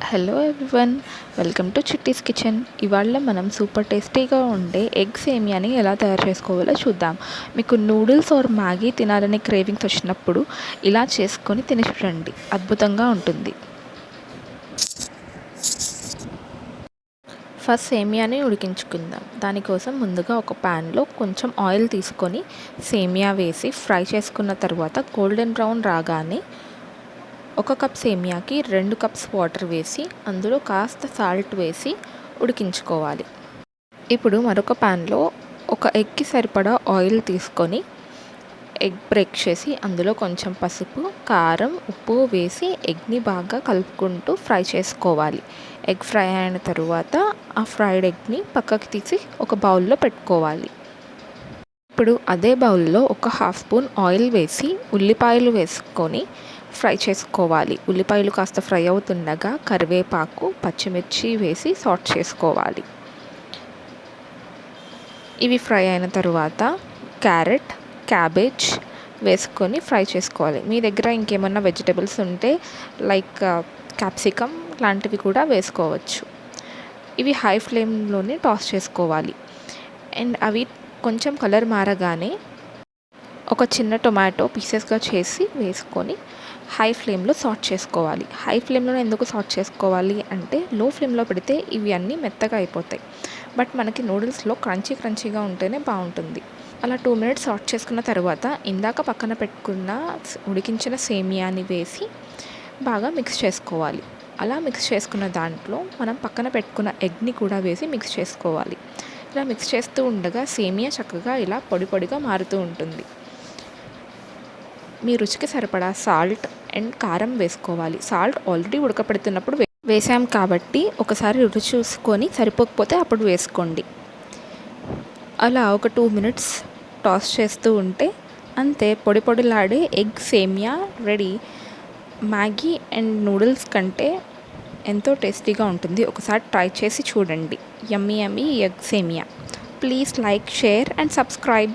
Hello everyone, welcome to చిట్టీస్ kitchen. ఇవాళ మనం super టేస్టీగా ఉండే ఎగ్ సేమియాని ఎలా తయారు చేసుకోవాలో చూద్దాం. మీకు నూడిల్స్ ఆర్ మ్యాగీ తినాలనే క్రేవింగ్స్ వచ్చినప్పుడు ఇలా చేసుకొని తిని చూడండి, అద్భుతంగా ఉంటుంది. ఫస్ట్ సేమియాని ఉడికించుకుందాం. దానికోసం ముందుగా ఒక ప్యాన్లో కొంచెం ఆయిల్ తీసుకొని సేమియా వేసి ఫ్రై చేసుకున్న తర్వాత గోల్డెన్ బ్రౌన్ రాగానే 1 కప్ సేమియాకి 2 కప్స్ వాటర్ వేసి అందులో కాస్త సాల్ట్ వేసి ఉడికించుకోవాలి. ఇప్పుడు మరొక ప్యాన్లో ఒక ఎగ్కి సరిపడా ఆయిల్ తీసుకొని ఎగ్ బ్రేక్ చేసి అందులో కొంచెం పసుపు, కారం, ఉప్పు వేసి ఎగ్ని బాగా కలుపుకుంటూ ఫ్రై చేసుకోవాలి. ఎగ్ ఫ్రై అయిన తరువాత ఆ ఫ్రైడ్ ఎగ్ని పక్కకి తీసి ఒక బౌల్లో పెట్టుకోవాలి. ఇప్పుడు అదే బౌల్లో ఒక హాఫ్ స్పూన్ ఆయిల్ వేసి ఉల్లిపాయలు వేసుకొని ఫ్రై చేసుకోవాలి. ఉల్లిపాయలు కాస్త ఫ్రై అవుతుండగా కరివేపాకు, పచ్చిమిర్చి వేసి సాట్ చేసుకోవాలి. ఇవి ఫ్రై అయిన తరువాత క్యారెట్, క్యాబేజ్ వేసుకొని ఫ్రై చేసుకోవాలి. మీ దగ్గర ఇంకేమన్నా వెజిటబుల్స్ ఉంటే లైక్ క్యాప్సికమ్ లాంటివి కూడా వేసుకోవచ్చు. ఇవి హై ఫ్లేమ్లోనే టాస్ చేసుకోవాలి. అండ్ అవి కొంచెం కలర్ మారగానే ఒక చిన్న టొమాటో పీసెస్గా చేసి వేసుకొని హై ఫ్లేమ్లో సాట్ చేసుకోవాలి. హై ఫ్లేమ్లో ఎందుకు సాట్ చేసుకోవాలి అంటే లో ఫ్లేమ్లో పెడితే ఇవి అన్నీ మెత్తగా అయిపోతాయి. బట్ మనకి నూడిల్స్లో క్రంచీగా ఉంటేనే బాగుంటుంది. అలా 2 మినిట్స్ సాట్ చేసుకున్న తర్వాత ఇందాక పక్కన పెట్టుకున్న ఉడికించిన సేమియాని వేసి బాగా మిక్స్ చేసుకోవాలి. అలా మిక్స్ చేసుకున్న దాంట్లో మనం పక్కన పెట్టుకున్న ఎగ్ని కూడా వేసి మిక్స్ చేసుకోవాలి. ఇలా మిక్స్ చేస్తూ ఉండగా సేమియా చక్కగా ఇలా పొడి పొడిగా మారుతూ ఉంటుంది. మీ రుచికి సరిపడా సాల్ట్ అండ్ కారం వేసుకోవాలి. సాల్ట్ ఆల్రెడీ ఉడకపెడుతున్నప్పుడు వేసాం కాబట్టి ఒకసారి రుచి చూసుకొని సరిపోకపోతే అప్పుడు వేసుకోండి. అలా ఒక 2 మినిట్స్ టాస్ చేస్తూ ఉంటే అంతే, పొడి పొడిలాడే ఎగ్ సేమియా రెడీ. మ్యాగీ అండ్ నూడిల్స్ కంటే ఎంతో టేస్టీగా ఉంటుంది. ఒకసారి ట్రై చేసి చూడండి. యమ్మీ ఎగ్ సేమియా. Please like, share and subscribe.